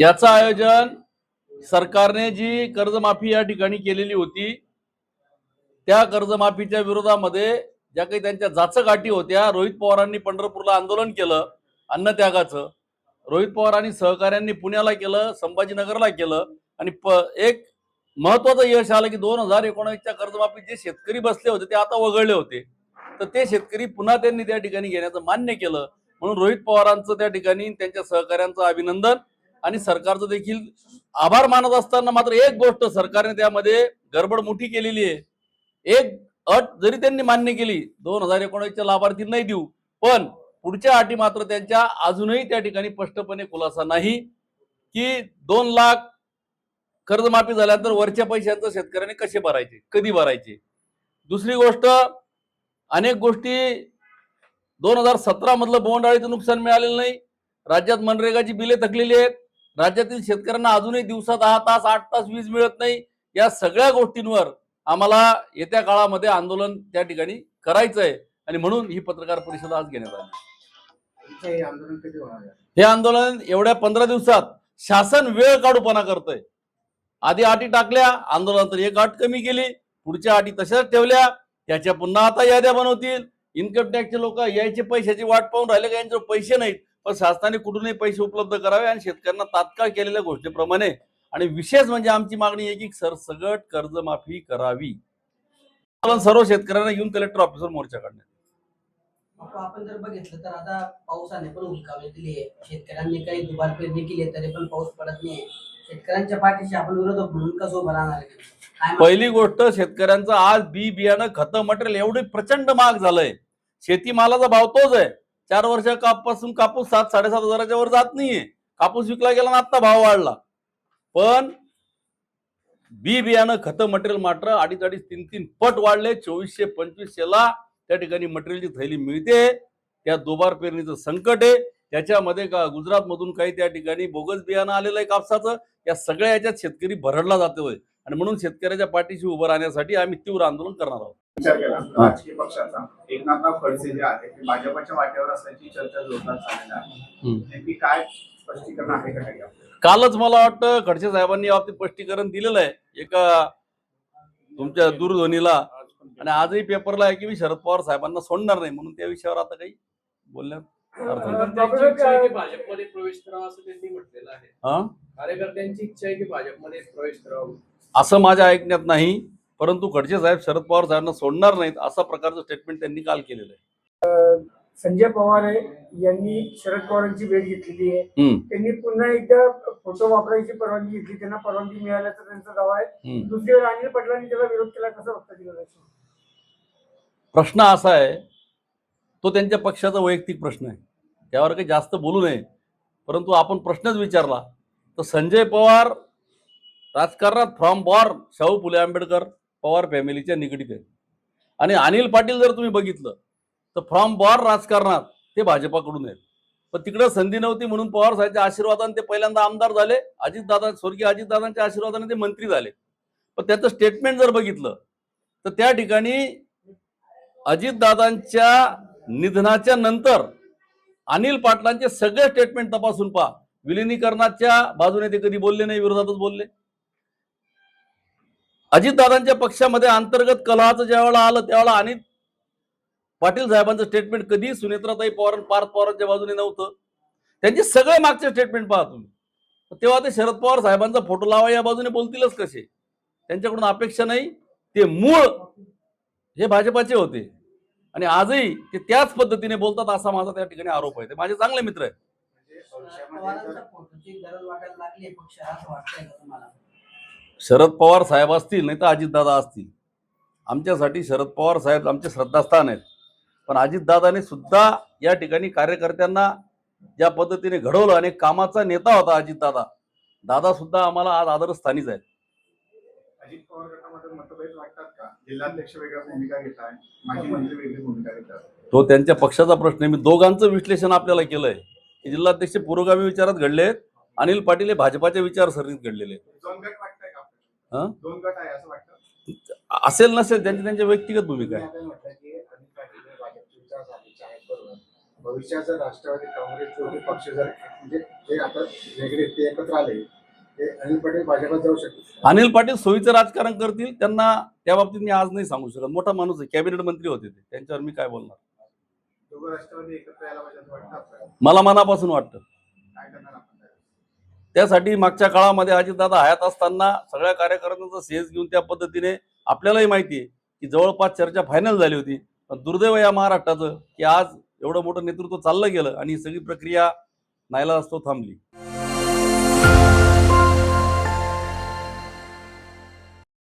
याचं आयोजन सरकारने जी कर्जमाफी या ठिकाणी केलेली होती त्या कर्जमाफीच्या विरोधामध्ये ज्या काही त्यांच्या जाचगाठी होत्या, रोहित पवारांनी पंढरपूरला आंदोलन केलं अन्नत्यागाचं, रोहित पवार आणि सहकाऱ्यांनी पुण्याला केलं, संभाजीनगरला केलं आणि एक महत्वाचं यश आलं की 2019च्या कर्जमाफीत जे शेतकरी बसले होते ते आता वगळले होते, तर ते शेतकरी पुन्हा त्यांनी त्या ठिकाणी घेण्याचं मान्य केलं. म्हणून रोहित पवारांचं त्या ठिकाणी त्यांच्या सहकाऱ्यांचं अभिनंदन आणि सरकारचं देखील आभार मानत असताना मात्र एक गोष्ट सरकारने त्यामध्ये गडबड मोठी केलेली आहे. एक अट जरी त्यांनी मान्य केली 2019च्या लाभार्थी नाही देऊ, पण पुढच्या अटी मात्र त्यांच्या अजूनही त्या ठिकाणी स्पष्टपणे खुलासा नाही की 2 लाख कर्जमाफी झाल्यानंतर वरच्या पैशांचं शेतकऱ्यांनी कसे भरायचे, कधी भरायचे. दुसरी गोष्ट, अनेक गोष्टी 2017 मधलं बोंडआळीचं नुकसान मिळालेलं नाही, राज्यात मनरेगाची बिले थकलेली आहेत, राज्यातील शेतकऱ्यांना अजूनही दिवसा 10 तास 8 तास वीज मिळत नाही. या सगळ्या गोष्टींवर आम्हाला येत्या काळामध्ये आंदोलन त्या ठिकाणी करायचं आहे आणि म्हणून ही पत्रकार परिषद आज घेण्यात आली. हे आंदोलन एवढ्या 15 दिवसात शासन वेळ काढूपणा करतंय. आधी अटी टाकल्या, आंदोलनानंतर एक अट कमी केली, पुढच्या अटी तशाच ठेवल्या, त्याच्या पुन्हा आता याद्या बनवतील. इन्कम टॅक्सचे लोक यायचे पैशाची वाट पाहून राहिले का यांच्यावर पैसे नाहीत, पण शासनाने कुठूनही पैसे उपलब्ध करावे आणि शेतकऱ्यांना तात्काळ केलेल्या घोषणेप्रमाणे आणि विशेष म्हणजे आमची मागणी आहे की सरसगट कर्जमाफी करावी. सर्व शेतकऱ्यांना येऊन कलेक्टर ऑफिसवर मोर्चा काढण्यात. आपण जर बघितलं तर आता पावसाने पण हुलकावणी दिली आहे, शेतकऱ्यांनी काही दुबार पेरणी केली तरी पण पाऊस पडत नाही. शेतकऱ्यांच्या पाठीशी आपण विरोधक म्हणून कसं उभं राहणार आहे? पहिली गोष्ट, शेतकऱ्यांचं आज बियाणं खतं मटेरियल एवढे प्रचंड महाग झालंय. शेतीमालाचा भाव तोच आहे. 4 वर्षापासून कापूस 7-7.5 हजाराच्या वर जात नाहीये. कापूस विकला गेला ना आता भाव वाढला, पण बियाणं खतं मटेरियल मात्र 2.5-3 पट वाढले. 2400-2500ला त्या ठिकाणी मटेरियलची थैली मिळते. त्या दुबार पेरणीचं संकट आहे. त्याच्यामध्ये का गुजरात मधून काही त्या ठिकाणी बोगस बियाणं आलेलं आहे कापसाचं. या सगळ्या याच्यात शेतकरी भरडला जातोय आणि म्हणून शेतकऱ्याच्या पाठीशी उभं राहण्यासाठी आम्ही तीव्र आंदोलन करणार आहोत. राजकीय पक्षाचा एकनाथराव खडसे जे आहे ते भाजपच्या वाटेवर असल्याची चर्चा जोरदार चाललेली आहे. नेमकी काय स्पष्टीकरण आहे का काही? कालच मला वाटतं खडसे साहेबांनी याबाबतीत स्पष्टीकरण दिलेलं आहे एका तुमच्या दूरध्वनीला, आणि आजही पेपरला आहे की मी शरद पवार साहेबांना सोडणार नाही, म्हणून त्या विषयावर आता काही बोलण्यात भाजपमध्ये प्रवेश करावा असं त्यांनी म्हटलेलं आहे. कार्यकर्त्यांची इच्छा आहे की भाजपमध्ये प्रवेश करावा असं माझ्या ऐकण्यात नाही, परंतु खडसे साहेब शरद पवार साहेबांना सोडणार नाहीत असा प्रकारचं स्टेटमेंट त्यांनी काल केलेलं आहे. संजय पवार यांनी शरद पवारांची भेट घेतलेली आहे. त्यांनी पुन्हा एकदा फोटो वापरायची परवानगी घेतली, त्यांना परवानगी मिळाल्याचा त्यांचा दावा आहे. दुसरीकडे अनिल पाटलांनी त्याला विरोध केला, कसं बघता येईल? प्रश्न असा आहे, तो त्यांच्या पक्षाचा वैयक्तिक प्रश्न आहे, त्यावर काही जास्त बोलू नये. परंतु आपण प्रश्नच विचारला तर संजय पवार राजकारणात फ्रॉम बॉर्न शाहू फुले आंबेडकर पवार फॅमिलीच्या निगडीत आहेत, आणि अनिल पाटील जर तुम्ही बघितलं तर फ्रॉम बॉर्न राजकारणात ते भाजपाकडून आहेत. पण तिकडे संधी नव्हती म्हणून पवार साहेबांच्या आशीर्वादाने ते पहिल्यांदा आमदार झाले, स्वर्गीय अजितदादांच्या आशीर्वादाने ते मंत्री झाले. पण त्याचं स्टेटमेंट जर बघितलं तर त्या ठिकाणी अजितदादांच्या निधनाच्या नंतर अनिल पाटलांचे सगळे स्टेटमेंट तपासून पहा, विलिनीकरणाच्या बाजूने ते कधी बोलले नाही, विरोधातच बोलले. अजितदादांच्या पक्षामध्ये अंतर्गत कलहाचं ज्यावेळेला आलं त्यावेळेला अनिल पाटील साहेबांचं स्टेटमेंट कधी सुनेत्राताई पवार पार्थ पवारांच्या बाजूने नव्हतं. त्यांचे सगळे मागचे स्टेटमेंट पहा तुम्ही, तेव्हा ते शरद पवार साहेबांचा फोटो लावा या बाजूने बोलतीलच कसे? त्यांच्याकडून अपेक्षा नाही. ते मूळ हे भाजपाचे होते आणि आजही ते त्याच पद्धतीने बोलतात असा माझा त्या ठिकाणी आरोप आहे. ते माझे चांगले मित्र आहेत. शरद पवार साहेब असतील नाही तर अजितदादा असतील, आमच्यासाठी शरद पवार साहेब आमचे श्रद्धास्थान आहेत. पण अजितदादाने सुद्धा या ठिकाणी कार्यकर्त्यांना ज्या पद्धतीने घडवलं आणि कामाचा नेता होता अजितदादा, दादा सुद्धा आम्हाला आज आदरस्थानीच आहेत. अजित पवार गटामध्ये मतभेद वाटतात का? जिल्हाध्यक्ष वेगळ्या भूमिका घेतात, माजी मंत्री वेगळी भूमिका घेतात, तो त्यांच्या पक्षाचा प्रश्न आहे. मी दोघांचं विश्लेषण आपल्याला केलंय की जिल्हाध्यक्ष पुरोगामी विचारात घडले आहेत, अनिल पाटील हे भाजपाच्या विचारसरणीत घडलेले आहेत. दोन गट वाटतंय का? दोन गट आहे असं वाटतं? असेल नसेल त्यांची त्यांच्या व्यक्तिगत भूमिका आहे. भविष्याचं राष्ट्रवादी काँग्रेस दोन्ही पक्ष जर म्हणजे जे आता वेगळे ते एकत्र आले ते अनिल पटेल भाजपात जाऊ शकतील. अनिल पाटील सोयीचं राजकारण करतील, त्यांना त्या बाबतीत मी आज नाही सांगू शकत. मोठा माणूस आहे, कॅबिनेट मंत्री होते ते, त्यांच्यावर मी काय बोलणार. दोघं राष्ट्रवादी एकत्र यायला पाहिजे असं वाटतं आपल्याला. मला मनापासून वाटतं. काय करणार आपण त्यावेळेस? त्यासाठी मागच्या काळामध्ये अजितदादा हयात असताना सगळ्या कार्यकर्त्यांचा सेस घेऊन त्या पद्धतीने आपल्यालाही माहिती आहे की जवळपास चर्चा फायनल झाली होती. पण दुर्दैव या महाराष्ट्राचं की आज एवढं मोठं नेतृत्व चाललं गेलं आणि ही सगळी प्रक्रिया नाईलाजास्तव थांबली.